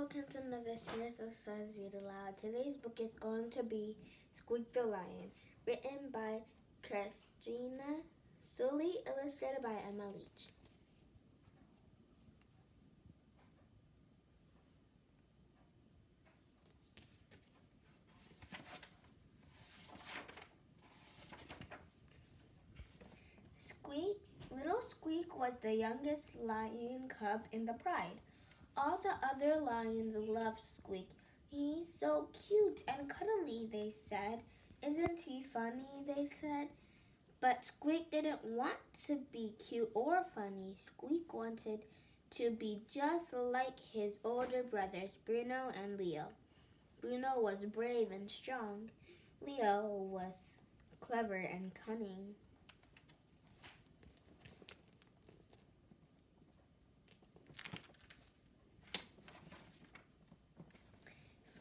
welcome to another series of Esohe-Read-Aloud. Today's book is going to be Squeak the Lion, written by Christina Sully, illustrated by Emma Leach. Little Squeak was the youngest lion cub in the pride. All the other lions loved Squeak. He's so cute and cuddly, they said. Isn't he funny, they said. But Squeak didn't want to be cute or funny. Squeak wanted to be just like his older brothers, Bruno and Leo. Bruno was brave and strong. Leo was clever and cunning.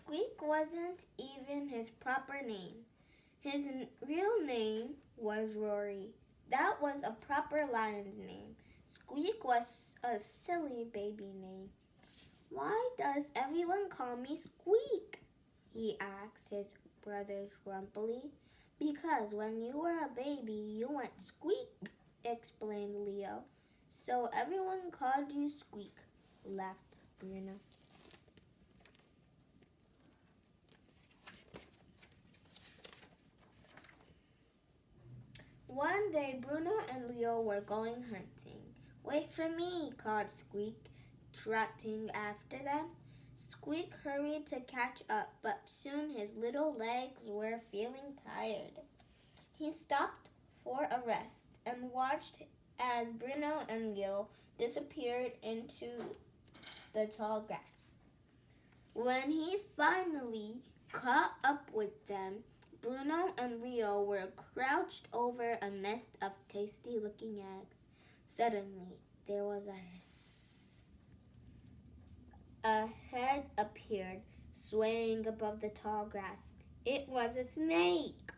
Squeak wasn't even his proper name. His real name was Rory. That was a proper lion's name. Squeak was a silly baby name. "Why does everyone call me Squeak?" he asked his brothers grumpily. "Because when you were a baby, you went squeak," explained Leo. "So everyone called you Squeak," laughed Bruno. One day, Bruno and Leo were going hunting. "Wait for me," called Squeak, trotting after them. Squeak hurried to catch up, but soon his little legs were feeling tired. He stopped for a rest and watched as Bruno and Leo disappeared into the tall grass. When he finally caught up with them, Bruno and Leo were crouched over a nest of tasty-looking eggs. Suddenly, there was a hiss. A head appeared, swaying above the tall grass. It was a snake.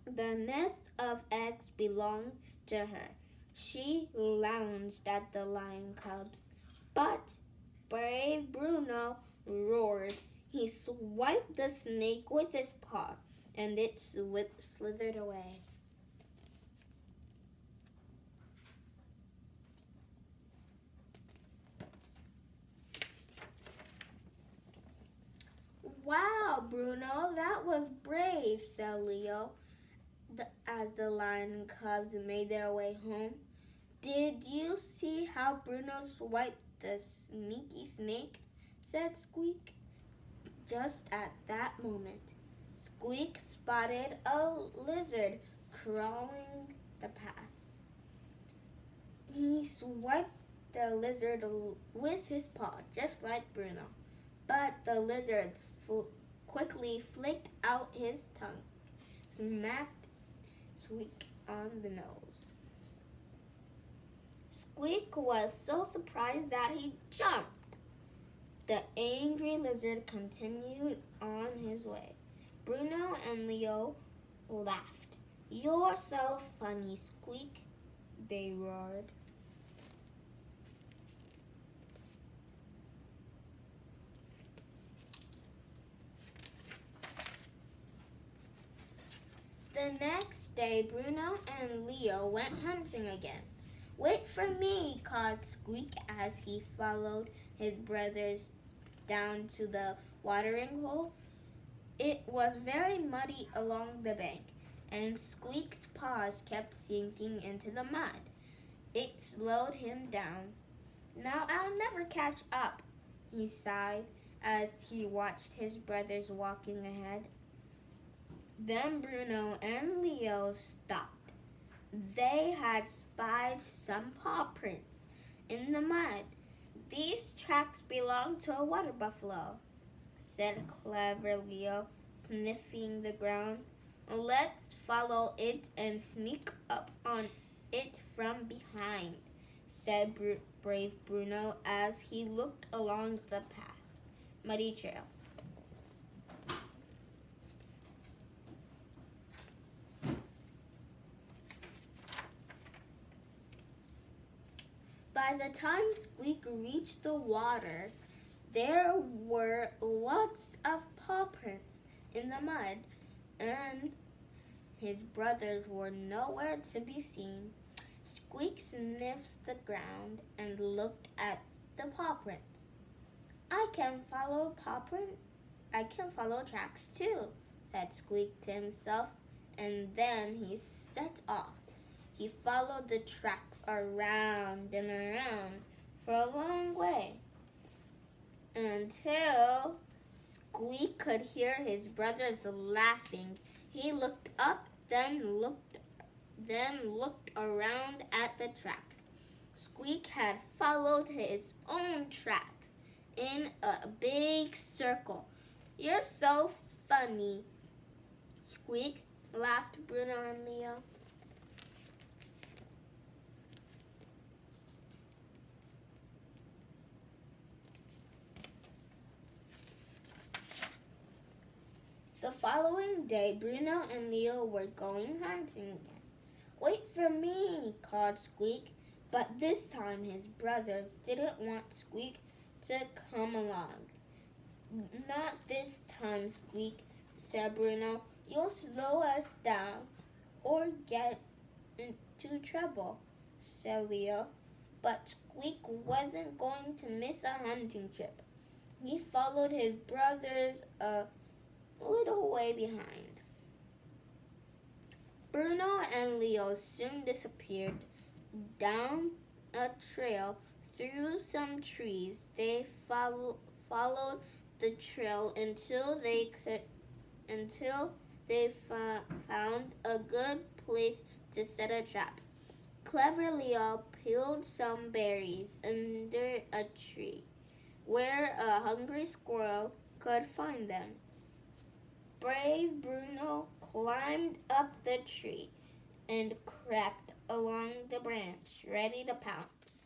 The nest of eggs belonged to her. She lounged at the lion cubs, but brave Bruno roared. He swiped the snake with his paw, and it slithered away. "Wow, Bruno, that was brave," said Leo as the lion cubs made their way home. "Did you see how Bruno swiped the sneaky snake?" said Squeak. Just at that moment, Squeak spotted a lizard crawling the path. He swiped the lizard with his paw, just like Bruno. But the lizard quickly flicked out his tongue, smacked Squeak on the nose. Squeak was so surprised that he jumped. The angry lizard continued on his way. Bruno and Leo laughed. "You're so funny, Squeak," they roared. The next day, Bruno and Leo went hunting again. "Wait for me," called Squeak as he followed his brothers down to the watering hole. It was very muddy along the bank, and Squeak's paws kept sinking into the mud. It slowed him down. "Now I'll never catch up," he sighed as he watched his brothers walking ahead. Then Bruno and Leo stopped. They had spied some paw prints in the mud. "These tracks belong to a water buffalo," said clever Leo, sniffing the ground. "Let's follow it and sneak up on it from behind," said brave Bruno as he looked along the muddy trail. By the time Squeak reached the water, There were lots of paw prints in the mud, and his brothers were nowhere to be seen. Squeak sniffed the ground and looked at the paw prints. I can follow tracks too, said Squeak to himself, and then he set off. He followed the tracks around and around for a long way until Squeak could hear his brothers laughing. He looked up, then looked around at the tracks. Squeak had followed his own tracks in a big circle. You're so funny, Squeak, laughed Bruno and Leo. The following day, Bruno and Leo were going hunting again. Wait for me, called Squeak, but this time his brothers didn't want Squeak to come along. Not this time, Squeak, said Bruno. You'll slow us down or get into trouble, said Leo. But Squeak wasn't going to miss a hunting trip. He followed his brothers a little way behind. Bruno and Leo soon disappeared down a trail through some trees. They followed the trail until they found a good place to set a trap. Clever Leo peeled some berries under a tree where a hungry squirrel could find them. Brave Bruno climbed up the tree and crept along the branch, ready to pounce.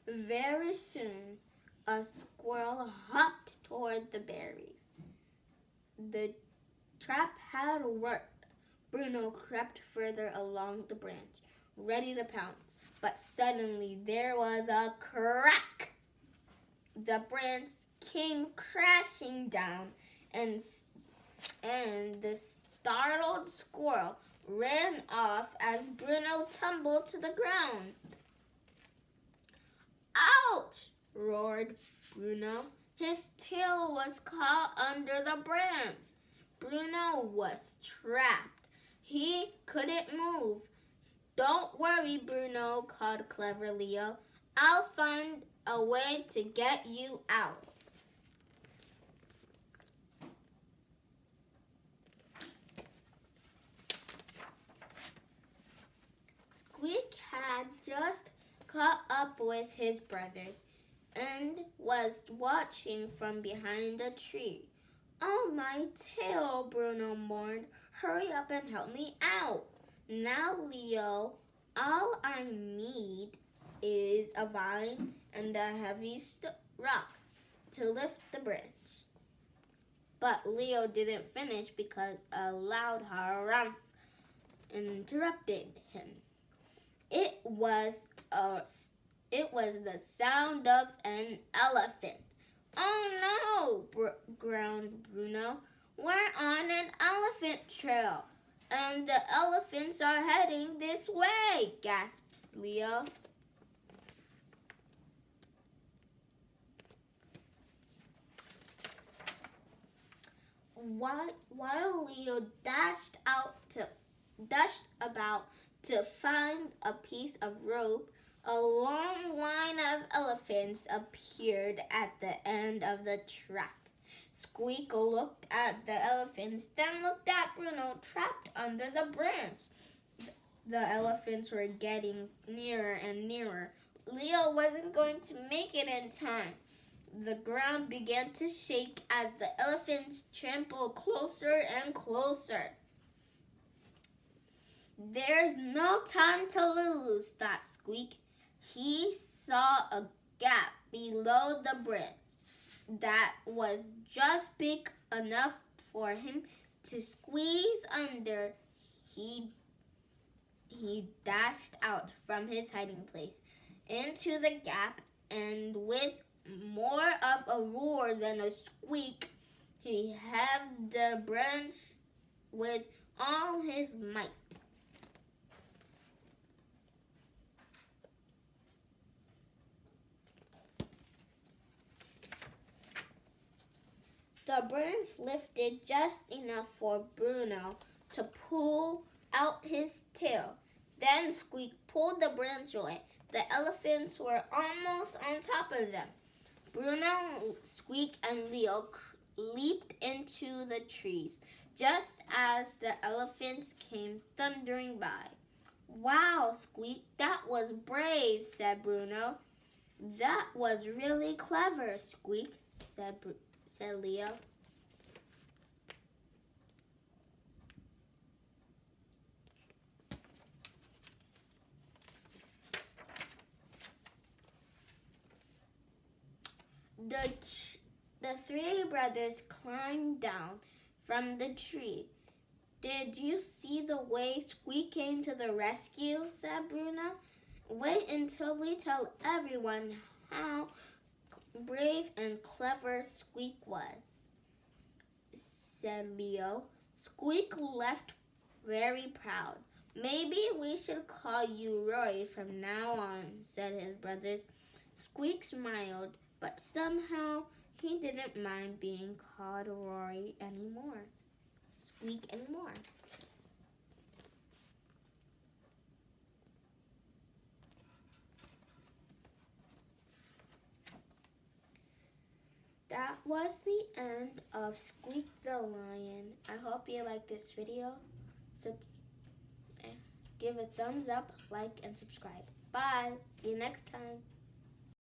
Very soon, a squirrel hopped toward the berries. The trap had worked. Bruno crept further along the branch, ready to pounce. But suddenly there was a crack. The branch came crashing down, and the startled squirrel ran off as Bruno tumbled to the ground. Ouch! Roared Bruno. His tail was caught under the branch. Bruno was trapped. He couldn't move. Don't worry, Bruno, called Clever Leo. I'll find a way to get you out. Squeak had just caught up with his brothers and was watching from behind a tree. Oh, my tail, Bruno mourned. Hurry up and help me out. Now, Leo, all I need is a vine and a heavy rock to lift the branch. But Leo didn't finish because a loud harumph interrupted him. It was the sound of an elephant. Oh no, groaned Bruno. We're on an elephant trail, and the elephants are heading this way, gasps Leo. While Leo dashed about to find a piece of rope, a long line of elephants appeared at the end of the track. Squeak looked at the elephants, then looked at Bruno trapped under the branch. The elephants were getting nearer and nearer. Leo wasn't going to make it in time. The ground began to shake as the elephants trampled closer and closer. There's no time to lose, thought Squeak. He saw a gap below the branch that was just big enough for him to squeeze under. he dashed out from his hiding place into the gap, and with more of a roar than a squeak, he heaved the branch with all his might. The branch lifted just enough for Bruno to pull out his tail. Then Squeak pulled the branch away. The elephants were almost on top of them. Bruno, Squeak, and Leo leaped into the trees just as the elephants came thundering by. "Wow, Squeak, that was brave," said Bruno. "That was really clever, Squeak," said Leo. The three brothers climbed down from the tree. "Did you see the way Squeak came to the rescue?" said Bruno. "Wait until we tell everyone how brave and clever Squeak was," said Leo. Squeak left very proud. "Maybe we should call you Rory from now on," said his brothers. Squeak smiled, but somehow he didn't mind being called Rory anymore. Squeak anymore. That was the end of Squeak the Lion. I hope you like this video. Give a thumbs up, like, and subscribe. Bye. See you next time.